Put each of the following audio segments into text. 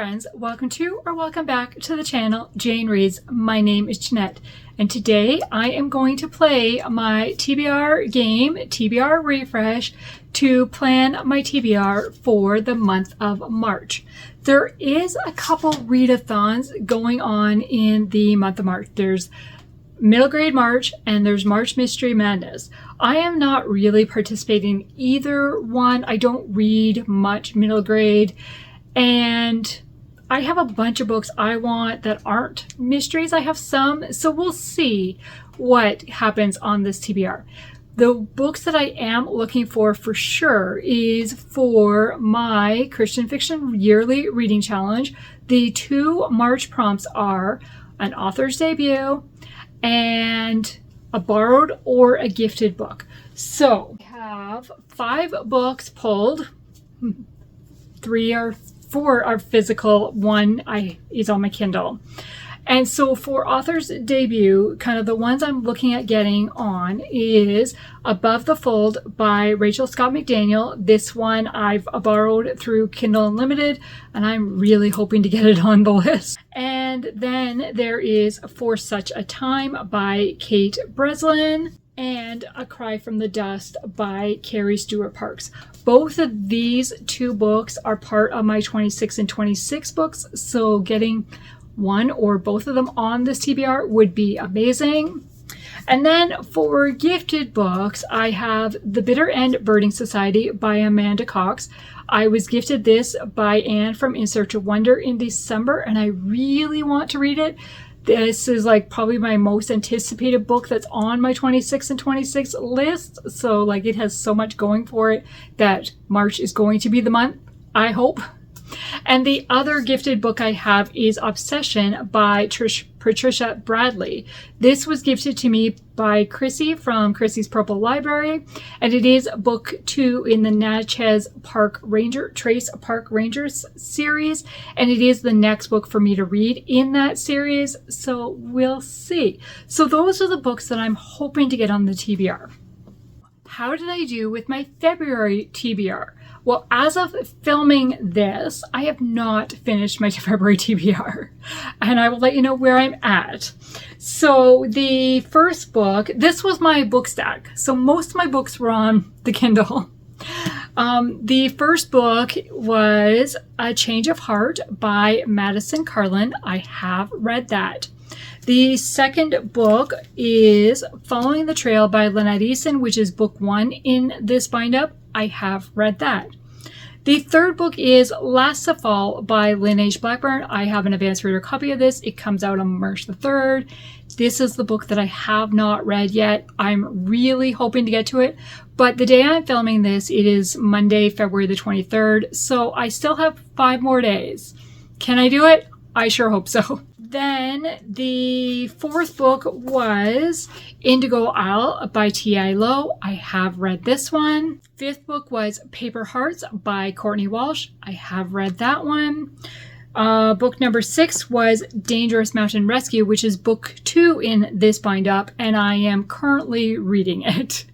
friends, welcome to or welcome back to the channel Jane Reads. My name is Jeanette and today I am going to play my TBR game, TBR Refresh, to plan my TBR for the month of March. There is a couple readathons going on in the month of March. There's Middle Grade March and there's March Mystery Madness. I am not really participating in either one. I don't read much middle grade. And I have a bunch of books I want that aren't mysteries. I have some, so we'll see what happens on this TBR. The books that I am looking for sure is for my Christian Fiction Yearly Reading Challenge. The two March prompts are an author's debut and a borrowed or a gifted book. So I have 5 books pulled. 4 are physical, 1 is on my Kindle. And so for author's debut, kind of the ones I'm looking at getting on is Above the Fold by Rachel Scott McDaniel. This one I've borrowed through Kindle Unlimited and I'm really hoping to get it on the list. And then there is For Such a Time by Kate Breslin and A Cry from the Dust by Carrie Stewart Parks. Both of these 2 books are part of my 26 and 26 books, so getting one or both of them on this TBR would be amazing. And then for gifted books, I have The Bitter End Birding Society by Amanda Cox. I was gifted this by Anne from In Search of Wonder in December, and I really want to read it. This is like probably my most anticipated book that's on my 26 and 26 list. So like it has so much going for it that March is going to be the month, I hope. And the other gifted book I have is Obsession by Patricia Bradley. This was gifted to me by Chrissy from Chrissy's Purple Library, and it is book 2 in the Natchez Trace Park Rangers series, and it is the next book for me to read in that series, so we'll see. So those are the books that I'm hoping to get on the TBR. How did I do with my February TBR? Well, as of filming this, I have not finished my February TBR, and I will let you know where I'm at. So the first book, this was my book stack. So most of my books were on the Kindle. The first book was A Change of Heart by Madison Carlin. I have read that. The second book is Following the Trail by Lynette Easton, which is book 1 in this bind-up. I have read that. The third book is Last to Fall by Lynn H. Blackburn. I have an advanced reader copy of this. It comes out on March the 3rd. This is the book that I have not read yet. I'm really hoping to get to it. But the day I'm filming this, it is Monday, February the 23rd. So I still have 5 more days. Can I do it? I sure hope so. Then the fourth book was Indigo Isle by T.I. Lowe. I have read this one. Fifth book was Paper Hearts by Courtney Walsh. I have read that one. Book number 6 was Dangerous Mountain Rescue, which is book 2 in this bind-up, and I am currently reading it.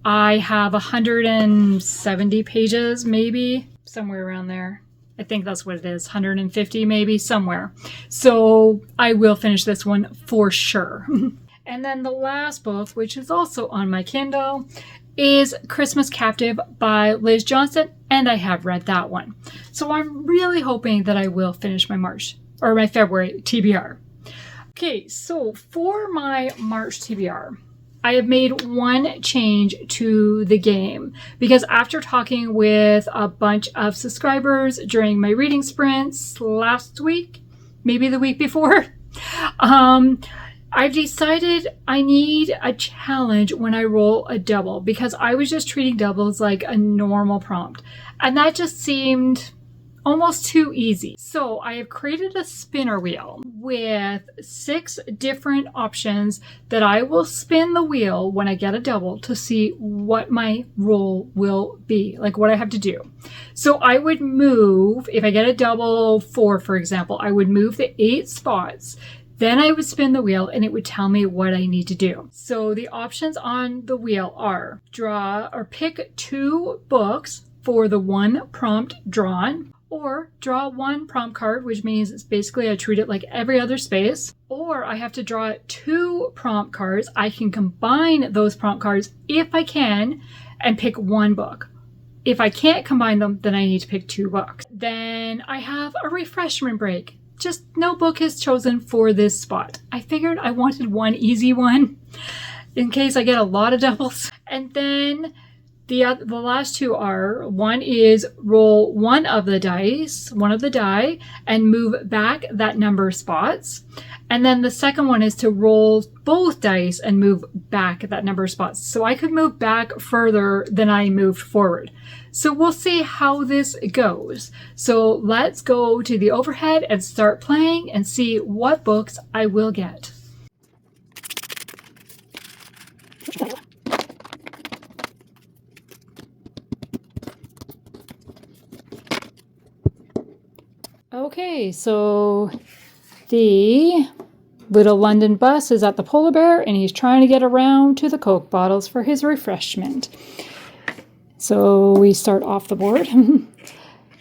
I have 170 pages, maybe, somewhere around there. I think that's what it is, 150 maybe, somewhere. So I will finish this one for sure. And then the last book, which is also on my Kindle, is Christmas Captive by Liz Johnson, and I have read that one. So I'm really hoping that I will finish my my February TBR. Okay, so for my March TBR, I have made one change to the game because after talking with a bunch of subscribers during my reading sprints last week, maybe the week before, I've decided I need a challenge when I roll a double because I was just treating doubles like a normal prompt and that just seemed almost too easy. So I have created a spinner wheel with 6 different options that I will spin the wheel when I get a double to see what my roll will be, like what I have to do. So I would move, if I get a double 4, for example, I would move the 8 spots. Then I would spin the wheel and it would tell me what I need to do. So the options on the wheel are draw or pick 2 books for the 1 prompt drawn, or draw one prompt card, which means it's basically I treat it like every other space, or I have to draw 2 prompt cards. I can combine those prompt cards if I can and pick one book. If I can't combine them, then I need to pick 2 books. Then I have a refreshment break. Just no book is chosen for this spot. I figured I wanted one easy one in case I get a lot of doubles. And then the last 2 are, one is roll one of the die, and move back that number of spots. And then the second one is to roll both dice and move back that number of spots. So I could move back further than I moved forward. So we'll see how this goes. So let's go to the overhead and start playing and see what books I will get. Okay, so the little London bus is at the polar bear and he's trying to get around to the Coke bottles for his refreshment. So we start off the board.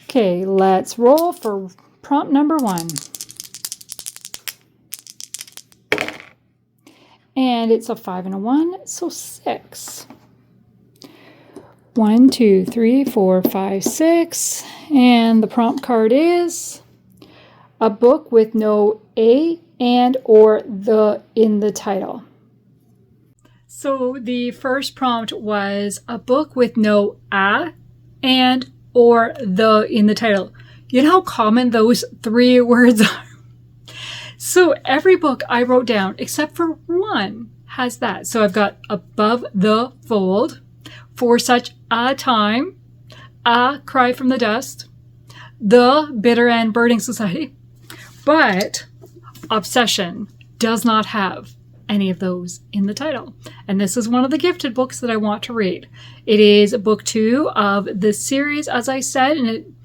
Okay, let's roll for prompt number 1. And it's a 5 and a 1, so 6. 1, 2, 3, 4, 5, 6. And the prompt card is a book with no A and or the in the title. So the first prompt was a book with no a and or the in the title. You know how common those 3 words are? So every book I wrote down, except for one, has that. So I've got above the fold, for such a time, a cry from the dust, the bitter and birding society. But Obsession does not have any of those in the title. And this is one of the gifted books that I want to read. It is book 2 of the series, as I said, and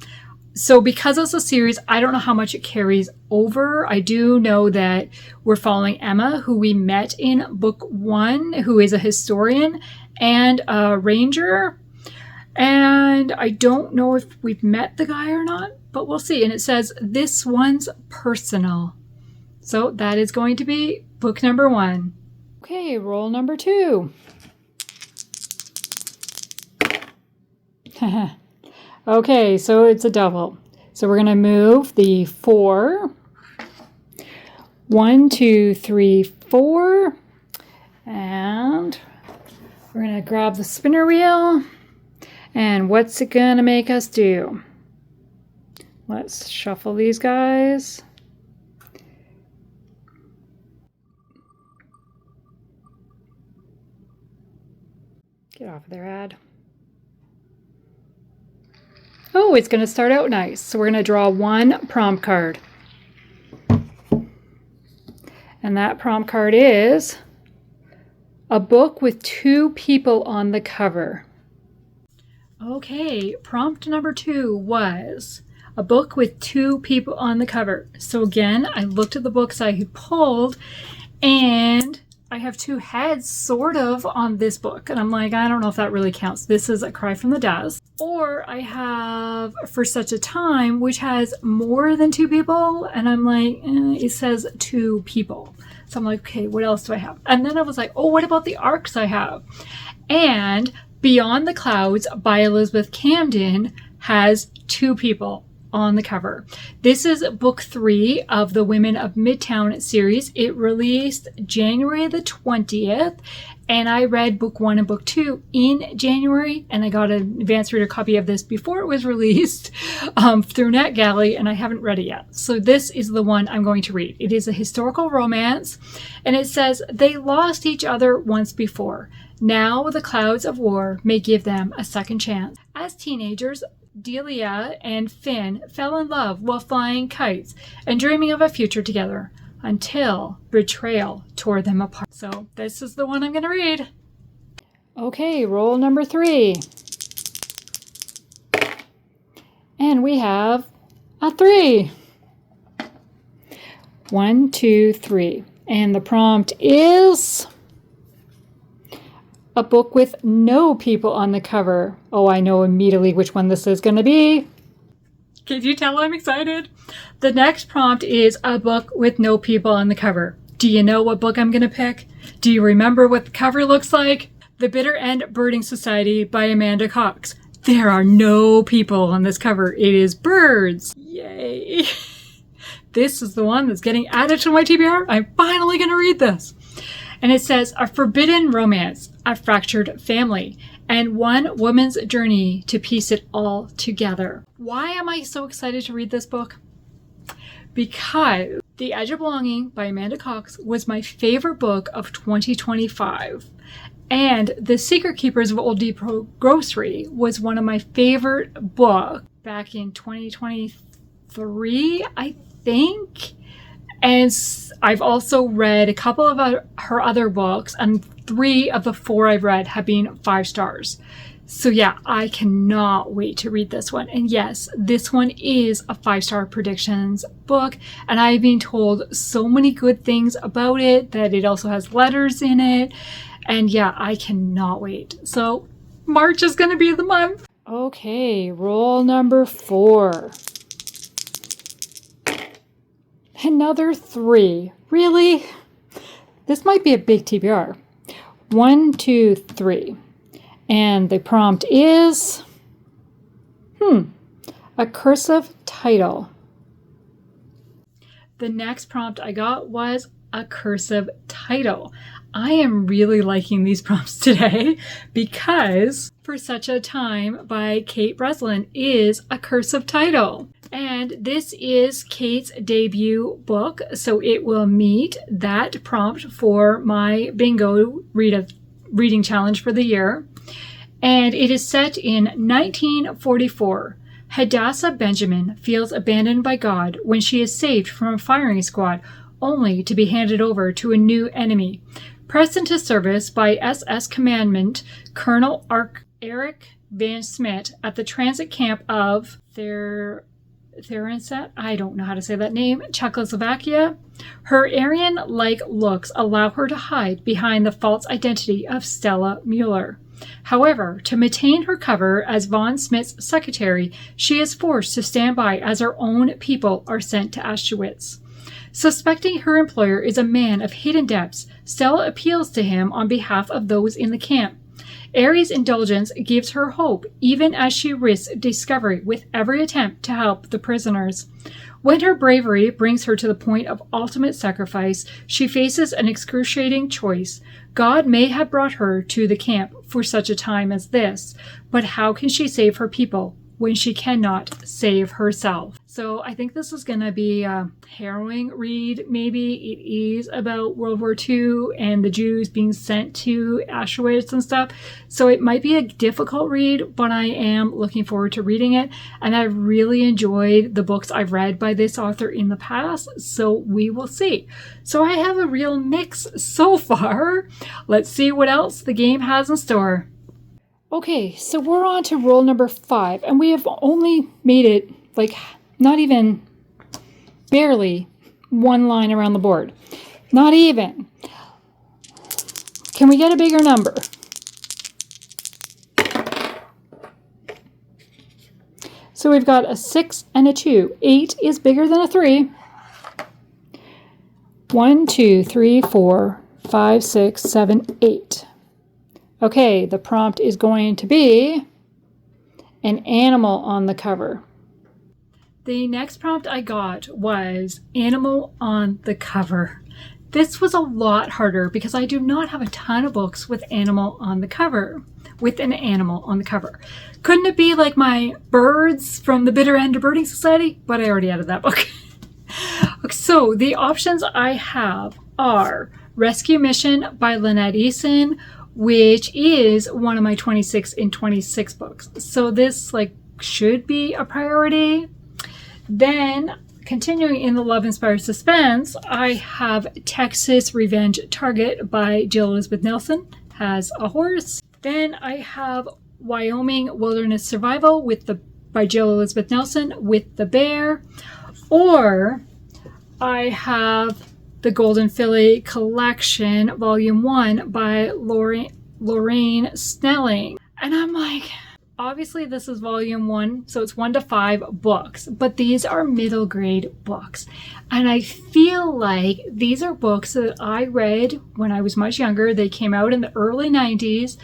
so because it's a series, I don't know how much it carries over. I do know that we're following Emma, who we met in book 1, who is a historian and a ranger. And I don't know if we've met the guy or not, but we'll see. And it says, this one's personal. So that is going to be book number 1. Okay, roll number 2. Okay, so it's a double. So we're going to move the 4. 1, 2, 3, 4. And we're going to grab the spinner wheel. And what's it going to make us do? Let's shuffle these guys. Get off of there, Ad. Oh, it's going to start out nice. So we're going to draw 1 prompt card. And that prompt card is a book with 2 people on the cover. Okay, prompt number 2 was a book with 2 people on the cover. So again, I looked at the books I had pulled, and I have 2 heads sort of on this book. And I'm like, I don't know if that really counts. This is A Cry from the Dust. Or I have For Such a Time, which has more than 2 people. And I'm like, it says 2 people. So I'm like, okay, what else do I have? And then I was like, oh, what about the arcs I have? And Beyond the Clouds by Elizabeth Camden has 2 people on the cover. This is book 3 of the Women of Midtown series. It released January the 20th, and I read book 1 and book 2 in January, and I got an advanced reader copy of this before it was released through NetGalley, and I haven't read it yet. So this is the one I'm going to read. It is a historical romance, and it says, they lost each other once before. Now the clouds of war may give them a second chance. As teenagers, Delia and Finn fell in love while flying kites and dreaming of a future together until betrayal tore them apart. So this is the one I'm going to read. Okay, roll number 3. And we have a 3. 1, 2, 3. And the prompt is a book with no people on the cover. Oh, I know immediately which one this is going to be. Can you tell I'm excited? The next prompt is a book with no people on the cover. Do you know what book I'm going to pick? Do you remember what the cover looks like? The Bitter End Birding Society by Amanda Cox. There are no people on this cover. It is birds. Yay. This is the one that's getting added to my TBR. I'm finally going to read this. And it says, a forbidden romance, a fractured family, and one woman's journey to piece it all together. Why am I so excited to read this book? Because The Edge of Belonging by Amanda Cox was my favorite book of 2025. And The Secret Keepers of Old Depot Grocery was one of my favorite books back in 2023, I think. And I've also read a couple of her other books, and 3 of the 4 I've read have been 5 stars. So yeah, I cannot wait to read this one. And yes, this one is a 5-star predictions book, and I've been told so many good things about it, that it also has letters in it. And yeah, I cannot wait. So March is going to be the month. Okay, roll number 4. Another 3. Really? This might be a big TBR. 1, 2, 3. And the prompt is, a cursive title. The next prompt I got was a cursive title. I am really liking these prompts today because For Such a Time by Kate Breslin is a cursive title. And this is Kate's debut book, so it will meet that prompt for my bingo reading challenge for the year. And it is set in 1944. Hadassah Benjamin feels abandoned by God when she is saved from a firing squad, only to be handed over to a new enemy. Pressed into service by SS Commandant Colonel Eric Van Smit at the transit camp of Therenset, I don't know how to say that name, Czechoslovakia. Her Aryan-like looks allow her to hide behind the false identity of Stella Mueller. However, to maintain her cover as Von Smith's secretary, she is forced to stand by as her own people are sent to Auschwitz. Suspecting her employer is a man of hidden depths, Stella appeals to him on behalf of those in the camp. Aries' indulgence gives her hope, even as she risks discovery with every attempt to help the prisoners. When her bravery brings her to the point of ultimate sacrifice, she faces an excruciating choice. God may have brought her to the camp for such a time as this, but how can she save her people when she cannot save herself? So I think this is going to be a harrowing read, maybe. It is about World War II and the Jews being sent to Auschwitz and stuff. So it might be a difficult read, but I am looking forward to reading it. And I really enjoyed the books I've read by this author in the past, so we will see. So I have a real mix so far. Let's see what else the game has in store. Okay, so we're on to roll number 5, and we have only made it, not even barely one line around the board. Not even. Can we get a bigger number? So we've got a 6 and a 2. 8 is bigger than a 3. 1, 2, 3, 4, 5, 6, 7, 8. Okay, the prompt is going to be an animal on the cover. The next prompt I got was animal on the cover. This was a lot harder because I do not have a ton of books with animal on the cover, with an animal on the cover. Couldn't it be like my birds from the Bitter End Birding Society? But I already added that book. So the options I have are Rescue Mission by Lynette Eason, which is one of my 26 in 26 books. So this should be a priority. Then continuing in the love inspired suspense, I have Texas Revenge Target by Jill Elizabeth Nelson, has a horse. Then I have Wyoming Wilderness Survival by Jill Elizabeth Nelson with the bear. Or I have The Golden Filly Collection, Volume 1 by Lauraine Snelling. And I'm like, obviously this is volume 1, so it's 1 to 5 books, but these are middle grade books. And I feel like these are books that I read when I was much younger. They came out in the early 90s,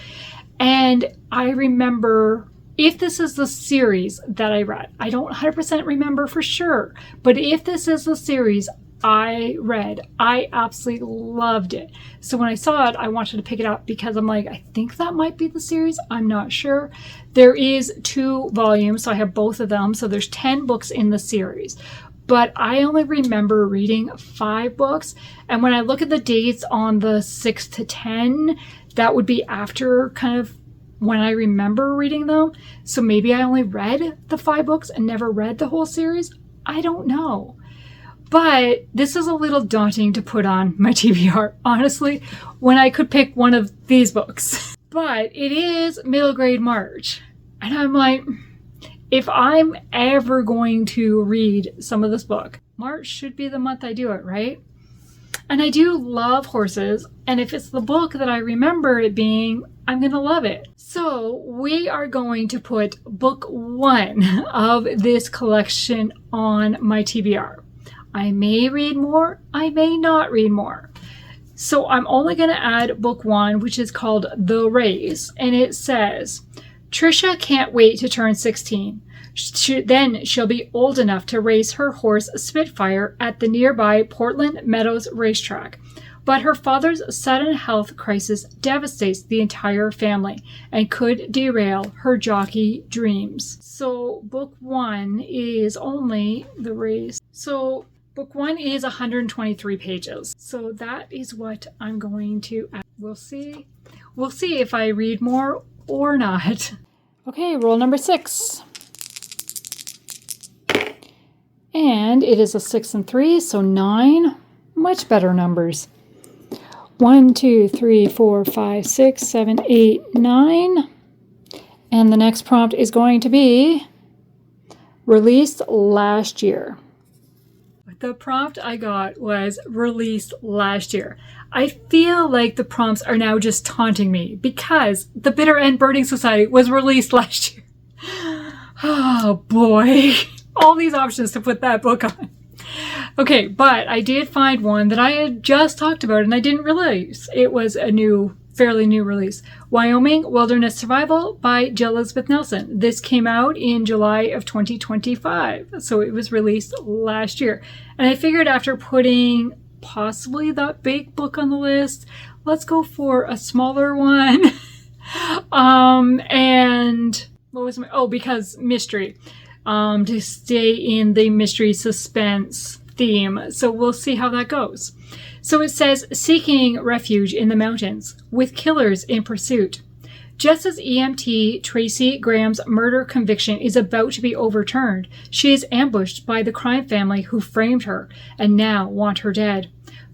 and I remember, if this is the series that I read, I don't 100% remember for sure, but if this is the series I read, I absolutely loved it. So when I saw it, I wanted to pick it up because I'm like, I think that might be the series. I'm not sure. There is 2 volumes, so I have both of them. So there's 10 books in the series. But I only remember reading 5 books. And when I look at the dates on the 6 to 10, that would be after kind of when I remember reading them. So maybe I only read the 5 books and never read the whole series. I don't know. But this is a little daunting to put on my TBR, honestly, when I could pick one of these books. But it is middle grade March. And I'm like, if I'm ever going to read some of this book, March should be the month I do it, right? And I do love horses. And if it's the book that I remember it being, I'm going to love it. So we are going to put book 1 of this collection on my TBR. I may read more, I may not read more. So I'm only going to add book 1, which is called The Race. And it says, Trisha can't wait to turn 16. Then she'll be old enough to race her horse Spitfire at the nearby Portland Meadows racetrack. But her father's sudden health crisis devastates the entire family and could derail her jockey dreams. So book 1 is only The Race. So book 1 is 123 pages. So that is what I'm going to add. We'll see. We'll see if I read more or not. Okay, roll number 6. And it is a 6 and 3, so 9. Much better numbers. 1, 2, 3, 4, 5, 6, 7, 8, 9. And the next prompt is going to be released last year. The prompt I got was released last year. I feel like the prompts are now just taunting me because The Bitter End Birding Society was released last year. Oh boy. All these options to put that book on. Okay, but I did find one that I had just talked about and I didn't realize it was a fairly new release. Wyoming Wilderness Survival by Jill Elizabeth Nelson. This came out in July of 2025, so it was released last year. And I figured after putting possibly that big book on the list, let's go for a smaller one. And what was because mystery. To stay in the mystery suspense theme. So we'll see how that goes. So it says, seeking refuge in the mountains with killers in pursuit. Just as EMT Tracy Graham's murder conviction is about to be overturned, she is ambushed by the crime family who framed her and now want her dead.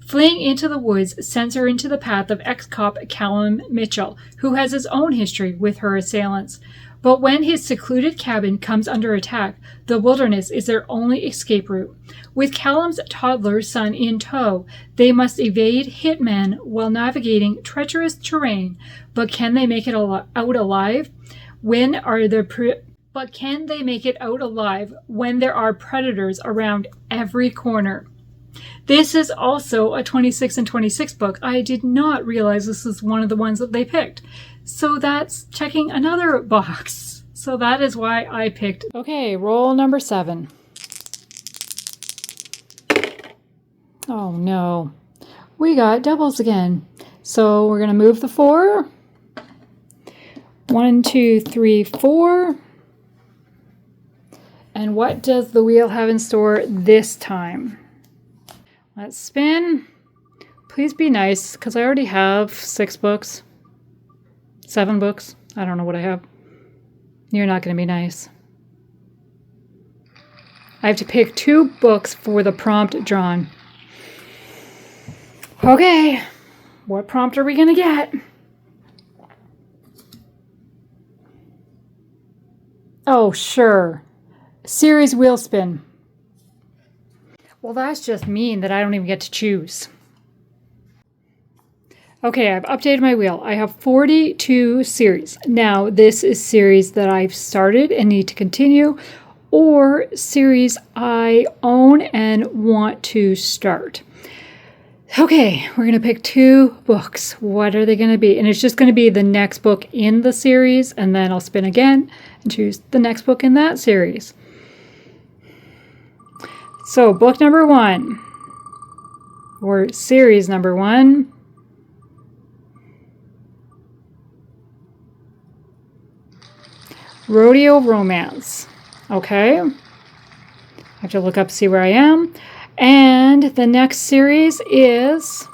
Fleeing into the woods sends her into the path of ex-cop Callum Mitchell, who has his own history with her assailants. But when his secluded cabin comes under attack, the wilderness is their only escape route. With Callum's toddler son in tow, they must evade hitmen while navigating treacherous terrain. But can they make it out alive? When there are predators around every corner? This is also a 26 and 26 book. I did not realize this is one of the ones that they picked. So that's checking another box. So that is why I picked. Okay, roll number 7. Oh no. We got doubles again. So we're going to move the 4. 1, 2, 3, 4. And what does the wheel have in store this time? Let's spin. Please be nice, because I already have 6 books. 7 books. I don't know what I have. You're not going to be nice. I have to pick 2 books for the prompt drawn. Okay. What prompt are we going to get? Oh, sure. Series wheel spin. Well, that's just mean that I don't even get to choose. Okay, I've updated my wheel. I have 42 series. Now, this is series that I've started and need to continue, or series I own and want to start. Okay, we're going to pick 2 books. What are they going to be? And it's just going to be the next book in the series, and then I'll spin again and choose the next book in that series. So, book number 1, or series number 1. Rodeo Romance. Okay. I have to look up to see where I am. And the next series is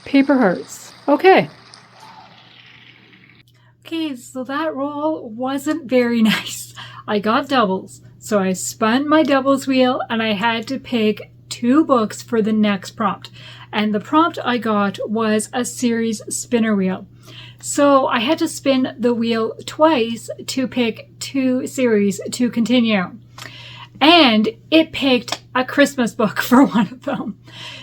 Paper Hearts. Okay. Okay, so that roll wasn't very nice. I got doubles. So I spun my doubles wheel and I had to pick 2 books for the next prompt. And the prompt I got was a series spinner wheel. So I had to spin the wheel twice to pick 2 series to continue. And it picked a Christmas book for one of them.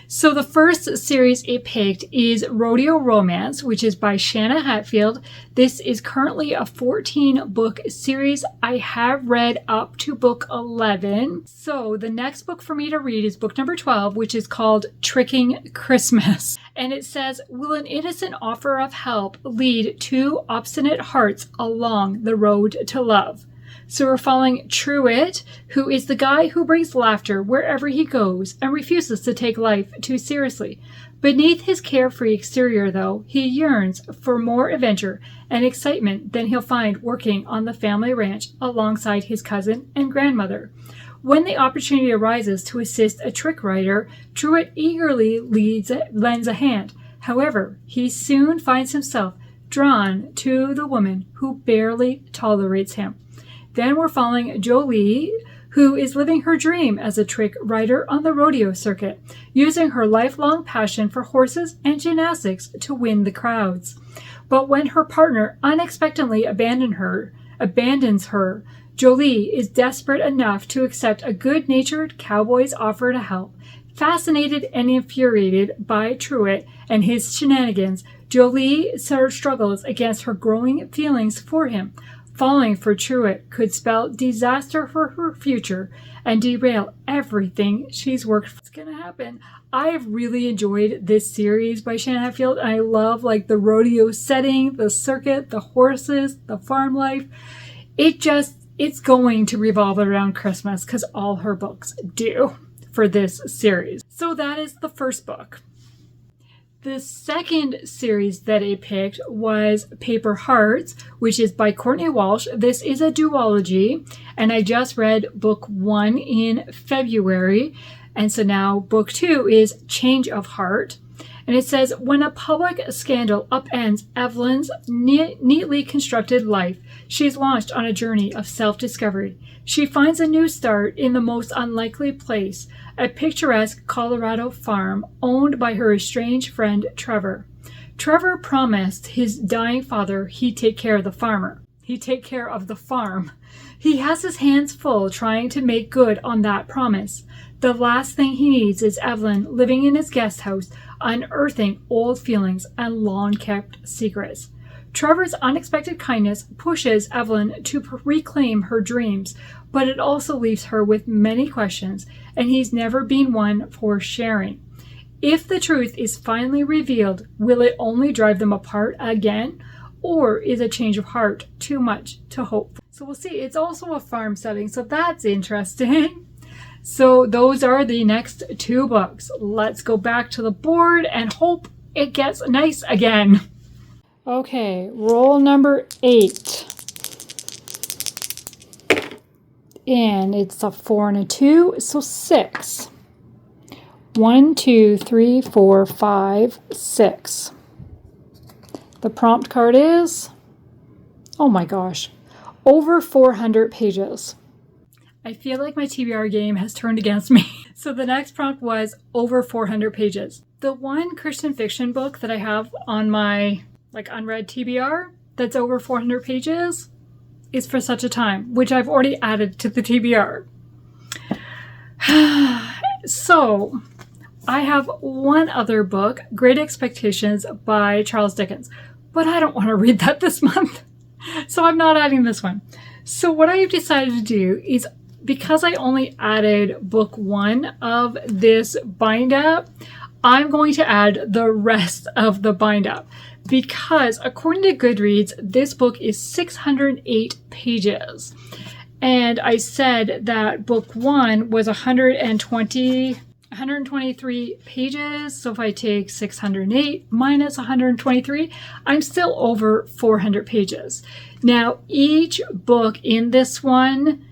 So the first series it picked is Rodeo Romance, which is by Shanna Hatfield. This is currently a 14-book series. I have read up to book 11. So the next book for me to read is book number 12, which is called Tricking Christmas. And it says, will an innocent offer of help lead 2 obstinate hearts along the road to love? So we're following Truett, who is the guy who brings laughter wherever he goes and refuses to take life too seriously. Beneath his carefree exterior, though, he yearns for more adventure and excitement than he'll find working on the family ranch alongside his cousin and grandmother. When the opportunity arises to assist a trick writer, Truett eagerly lends a hand. However, he soon finds himself drawn to the woman who barely tolerates him. Then we're following Jolie, who is living her dream as a trick writer on the rodeo circuit, using her lifelong passion for horses and gymnastics to win the crowds. But when her partner unexpectedly abandons her, Jolie is desperate enough to accept a good-natured cowboy's offer to help. Fascinated and infuriated by Truett and his shenanigans, Jolie struggles against her growing feelings for him. Falling for Truett could spell disaster for her future and derail everything she's worked for. It's gonna happen. I've really enjoyed this series by Shanna Hatfield. I love the rodeo setting, the circuit, the horses, the farm life. It's going to revolve around Christmas because all her books do for this series. So that is the first book. The second series that I picked was Paper Hearts, which is by Courtney Walsh. This is a duology, and I just read book 1 in February. And so now book 2 is Change of Heart. And it says, when a public scandal upends Evelyn's neatly constructed life, she's launched on a journey of self-discovery. She finds a new start in the most unlikely place, a picturesque Colorado farm owned by her estranged friend Trevor. Trevor promised his dying father he'd take care of the farm. He has his hands full trying to make good on that promise. The last thing he needs is Evelyn living in his guest house, unearthing old feelings and long-kept secrets. Trevor's unexpected kindness pushes Evelyn to reclaim her dreams, but it also leaves her with many questions, and he's never been one for sharing. If the truth is finally revealed, will it only drive them apart again, or is a change of heart too much to hope for? So we'll see. It's also a farm setting, so that's interesting. So those are the next 2 books. Let's go back to the board and hope it gets nice again. Okay, roll number 8. And it's a 4 and a 2, so 6. 1, 2, 3, 4, 5, 6. The prompt card is, oh my gosh, over 400 pages. I feel like my TBR game has turned against me. So the next prompt was over 400 pages. The one Christian fiction book that I have on my unread TBR that's over 400 pages, is for such a time, which I've already added to the TBR. So, I have one other book, Great Expectations by Charles Dickens, but I don't want to read that this month, so I'm not adding this one. So what I've decided to do is, because I only added book 1 of this bind up, I'm going to add the rest of the bind up, because according to Goodreads, this book is 608 pages. And I said that book 1 was 123 pages. So if I take 608 minus 123, I'm still over 400 pages. Now, each book in this one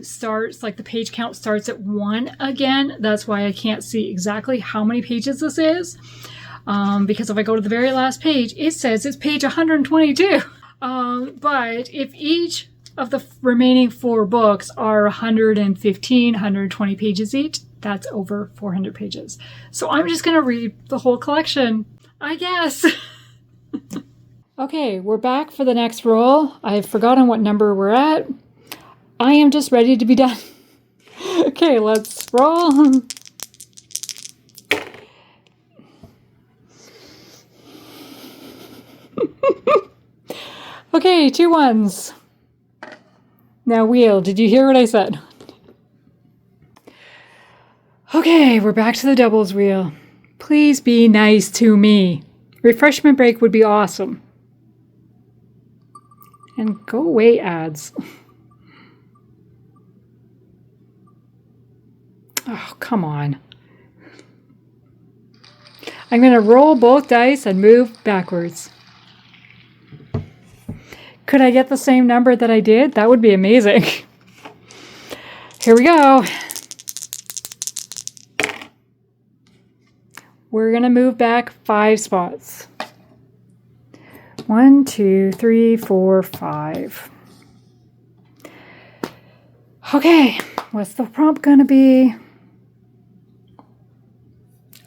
starts, like the page count starts at 1 again. That's why I can't see exactly how many pages this is. Because if I go to the very last page, it says it's page 122. But if each of the remaining 4 books are 115, 120 pages each, that's over 400 pages. So I'm just going to read the whole collection, I guess. Okay, we're back for the next roll. I've forgotten what number we're at. I am just ready to be done. Okay, let's roll. Okay, 2 ones. Now, wheel, did you hear what I said? Okay, we're back to the doubles wheel. Please be nice to me. Refreshment break would be awesome. And go away, ads. Oh, come on. I'm going to roll both dice and move backwards. Could I get the same number that I did? That would be amazing. Here we go. We're going to move back 5 spots. 1, 2, 3, 4, 5. Okay, what's the prompt going to be?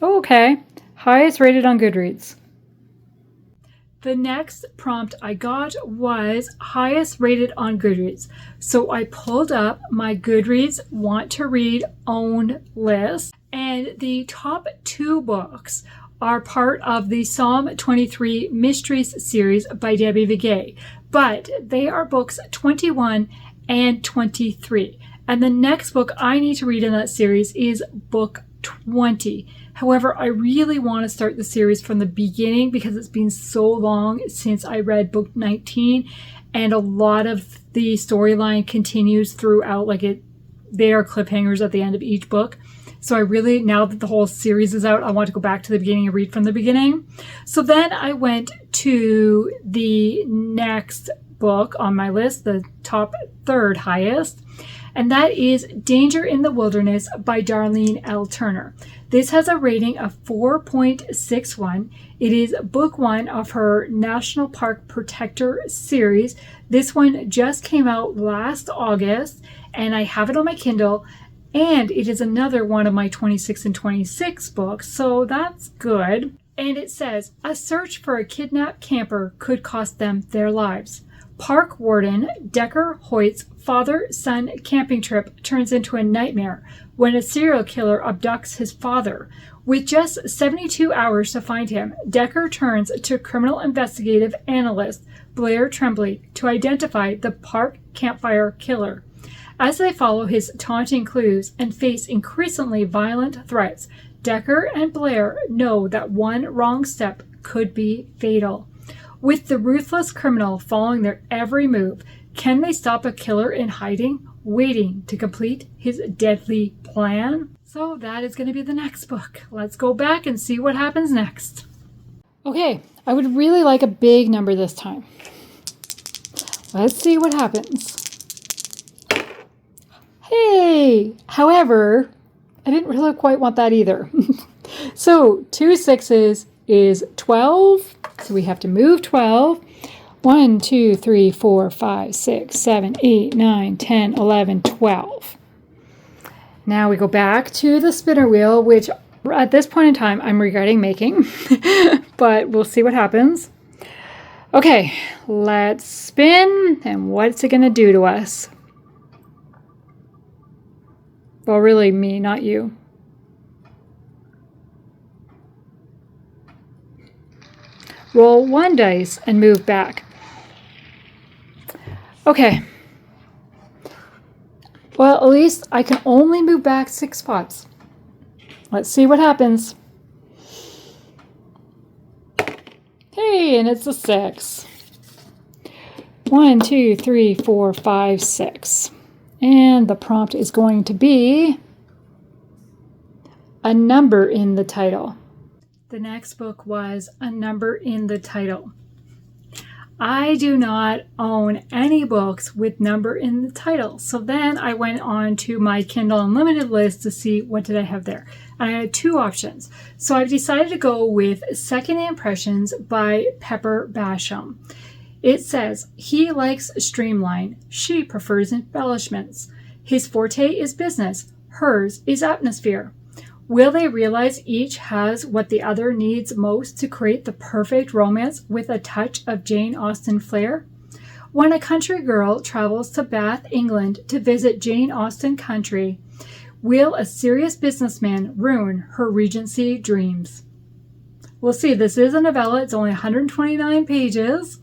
Oh, okay, highest rated on Goodreads. The next prompt I got was highest rated on Goodreads. So I pulled up my Goodreads want to read owned list, and the top 2 books are part of the Psalm 23 Mysteries series by Debbie Vigay, but they are books 21 and 23. And the next book I need to read in that series is book 20. However, I really want to start the series from the beginning because it's been so long since I read book 19, and a lot of the storyline continues throughout. They are cliffhangers at the end of each book. So I really, now that the whole series is out, I want to go back to the beginning and read from the beginning. So then I went to the next book on my list, the top 3rd highest, and that is Danger in the Wilderness by Darlene L. Turner. This has a rating of 4.61. It is book 1 of her National Park Protector series. This one just came out last August, and I have it on my Kindle, and it is another one of my 26 and 26 books, so that's good. And it says, a search for a kidnapped camper could cost them their lives. Park warden Decker Hoyt's father-son camping trip turns into a nightmare when a serial killer abducts his father. With just 72 hours to find him, Decker turns to criminal investigative analyst Blair Tremblay to identify the park campfire killer. As they follow his taunting clues and face increasingly violent threats, Decker and Blair know that one wrong step could be fatal. With the ruthless criminal following their every move, can they stop a killer in hiding, waiting to complete his deadly plan? So that is going to be the next book. Let's go back and see what happens next. Okay, I would really like a big number this time. Let's see what happens. Hey! However, I didn't really quite want that either. So 2 6s is 12. So we have to move 12. 1, 2, 3, 4, 5, 6, 7, 8, 9, 10, 11, 12. Now we go back to the spinner wheel, which at this point in time I'm regretting making, but we'll see what happens. Okay, let's spin, and what's it going to do to us? Well, really me, not you. Roll 1 dice and move back. Okay. Well, at least I can only move back 6 spots. Let's see what happens. Hey, and it's a 6. 1, 2, 3, 4, 5, 6. And the prompt is going to be a number in the title. The next book was A Number in the Title. I do not own any books with number in the title. So then I went on to my Kindle Unlimited list to see what did I have there. And I had 2 options. So I've decided to go with Second Impressions by Pepper Basham. It says, he likes streamline. She prefers embellishments. His forte is business. Hers is atmosphere. Will they realize each has what the other needs most to create the perfect romance with a touch of Jane Austen flair? When a country girl travels to Bath, England to visit Jane Austen country, will a serious businessman ruin her Regency dreams? We'll see. This is a novella. It's only 129 pages.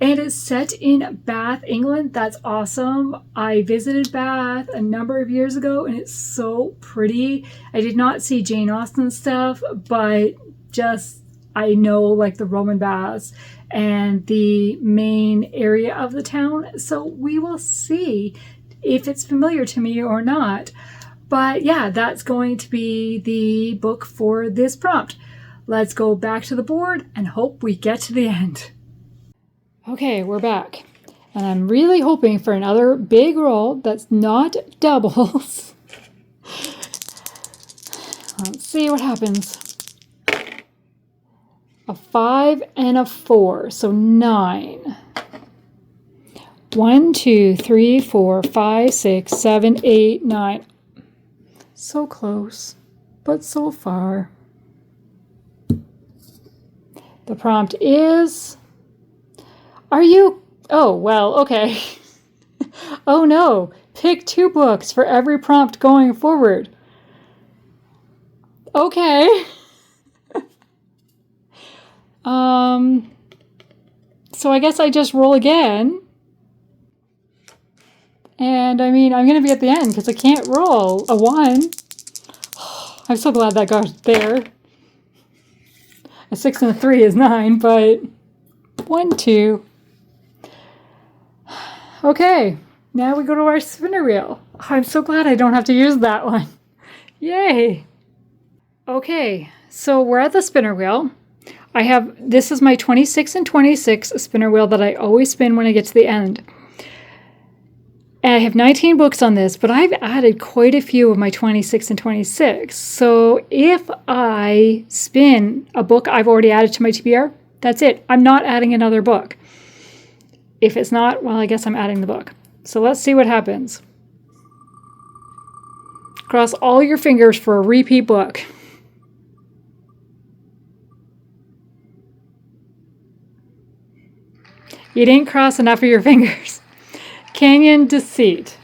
And it's set in Bath, England. That's awesome. I visited Bath a number of years ago, and it's so pretty. I did not see Jane Austen stuff, but just I know like the Roman baths and the main area of the town. So we will see if it's familiar to me or not. But yeah, that's going to be the book for this prompt. Let's go back to the board and hope we get to the end. Okay, we're back. And I'm really hoping for another big roll that's not doubles. Let's see what happens. A 5 and a 4, so 9. 1, 2, 3, 4, 5, 6, 7, 8, 9. So close, but so far. The prompt is... Are you... Oh, well, okay. Oh no, pick 2 books for every prompt going forward. Okay. So I guess I just roll again. And I mean, I'm going to be at the end because I can't roll a 1. I'm so glad that got there. A 6 and a 3 is 9, but 1, 2. Okay, now we go to our spinner wheel. I'm so glad I don't have to use that one. Yay! Okay, so we're at the spinner wheel. This is my 26 and 26 spinner wheel that I always spin when I get to the end. And I have 19 books on this, but I've added quite a few of my 26 and 26. So if I spin a book I've already added to my TBR, that's it. I'm not adding another book. If it's not, well, I guess I'm adding the book. So let's see what happens. Cross all your fingers for a repeat book. You didn't cross enough of your fingers. Canyon Deceit.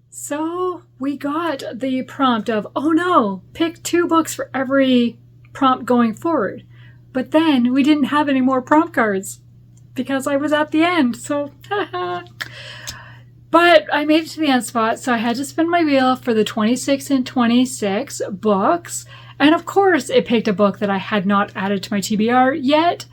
So we got the prompt of, oh no, pick 2 books for every prompt going forward. But then we didn't have any more prompt cards because I was at the end. So, haha. But I made it to the end spot, so I had to spin my wheel for the 26 and 26 books. And of course, it picked a book that I had not added to my TBR yet.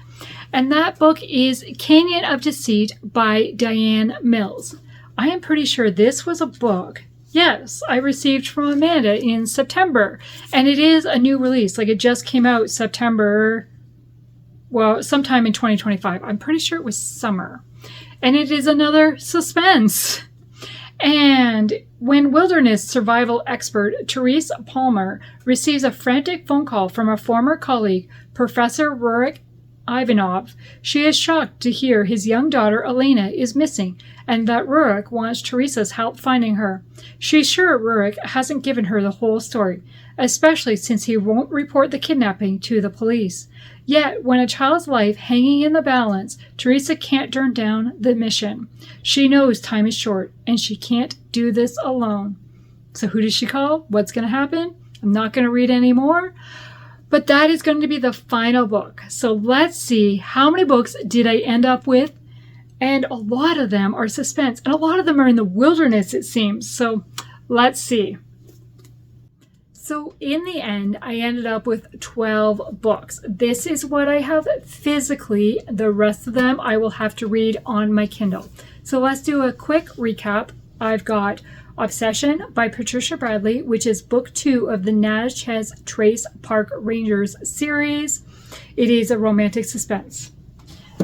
And that book is Canyon of Deceit by DiAnn Mills. I am pretty sure this was a book, yes, I received from Amanda in September. And it is a new release. Like, it just came out September, well, sometime in 2025. I'm pretty sure it was summer. And it is another suspense. And when wilderness survival expert Therese Palmer receives a frantic phone call from a former colleague, Professor Rurik Ivanov. She is shocked to hear his young daughter Elena is missing and that Rurik wants Teresa's help finding her. She's sure Rurik hasn't given her the whole story, especially since he won't report the kidnapping to the police. Yet, when a child's life hanging in the balance, Teresa can't turn down the mission. She knows time is short, and she can't do this alone. So who does she call? What's going to happen? I'm not going to read any more, but that is going to be the final book. So let's see, how many books did I end up with? And a lot of them are suspense, and a lot of them are in the wilderness, it seems. So let's see. So in the end, I ended up with 12 books. This is what I have physically. The rest of them I will have to read on my Kindle. So let's do a quick recap. I've got Obsession by Patricia Bradley, which is book 2 of the Natchez Trace Park Rangers series. It is a romantic suspense.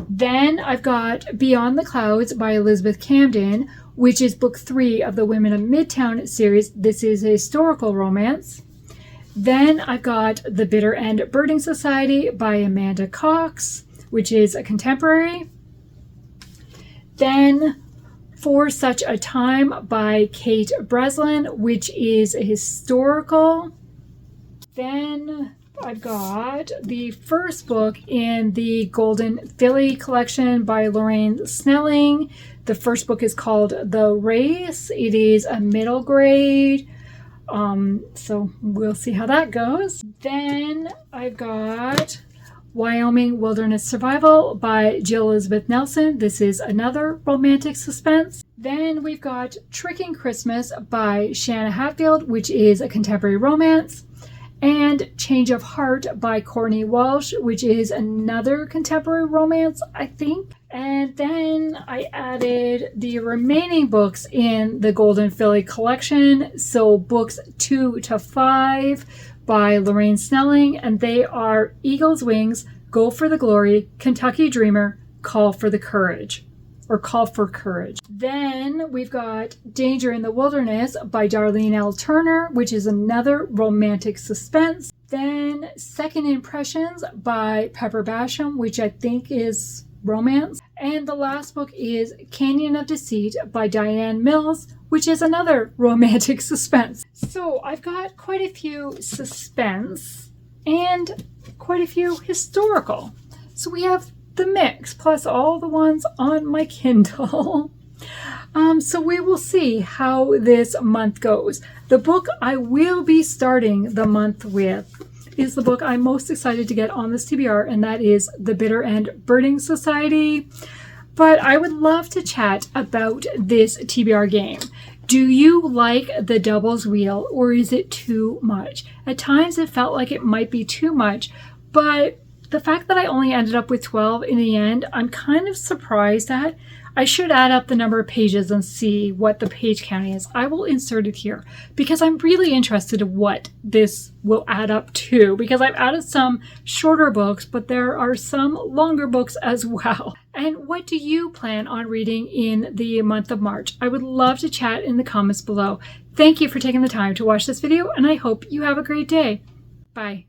Then I've got Beyond the Clouds by Elizabeth Camden, which is book 3 of the Women of Midtown series. This is a historical romance. Then I've got The Bitter End Birding Society by Amanda Cox, which is a contemporary. Then For Such a Time by Kate Breslin, which is a historical. Then I've got the first book in the Golden Filly collection by Lauraine Snelling. The first book is called The Race. It is a middle grade. So we'll see how that goes. Then I've got Wyoming Wilderness Survival by Jill Elizabeth Nelson. This is another romantic suspense. Then we've got Tricking Christmas by Shanna Hatfield, which is a contemporary romance. And Change of Heart by Courtney Walsh, which is another contemporary romance, I think. And then I added the remaining books in the Golden Filly collection. So books 2 to 5 by Lauraine Snelling, and they are Eagle's Wings, Go for the Glory, Kentucky Dreamer, Call for Courage. Then we've got Danger in the Wilderness by Darlene L. Turner, which is another romantic suspense. Then Second Impressions by Pepper Basham, which I think is romance. And the last book is Canyon of Deceit by DiAnn Mills, which is another romantic suspense. So I've got quite a few suspense and quite a few historical. So we have the mix plus all the ones on my Kindle. So we will see how this month goes. The book I will be starting the month with is the book I'm most excited to get on this TBR, and that is The Bitter End Birding Society. But I would love to chat about this TBR game. Do you like the doubles wheel, or is it too much? At times it felt like it might be too much, but the fact that I only ended up with 12 in the end, I'm kind of surprised at. I should add up the number of pages and see what the page count is. I will insert it here because I'm really interested in what this will add up to, because I've added some shorter books, but there are some longer books as well. And what do you plan on reading in the month of March? I would love to chat in the comments below. Thank you for taking the time to watch this video, and I hope you have a great day. Bye.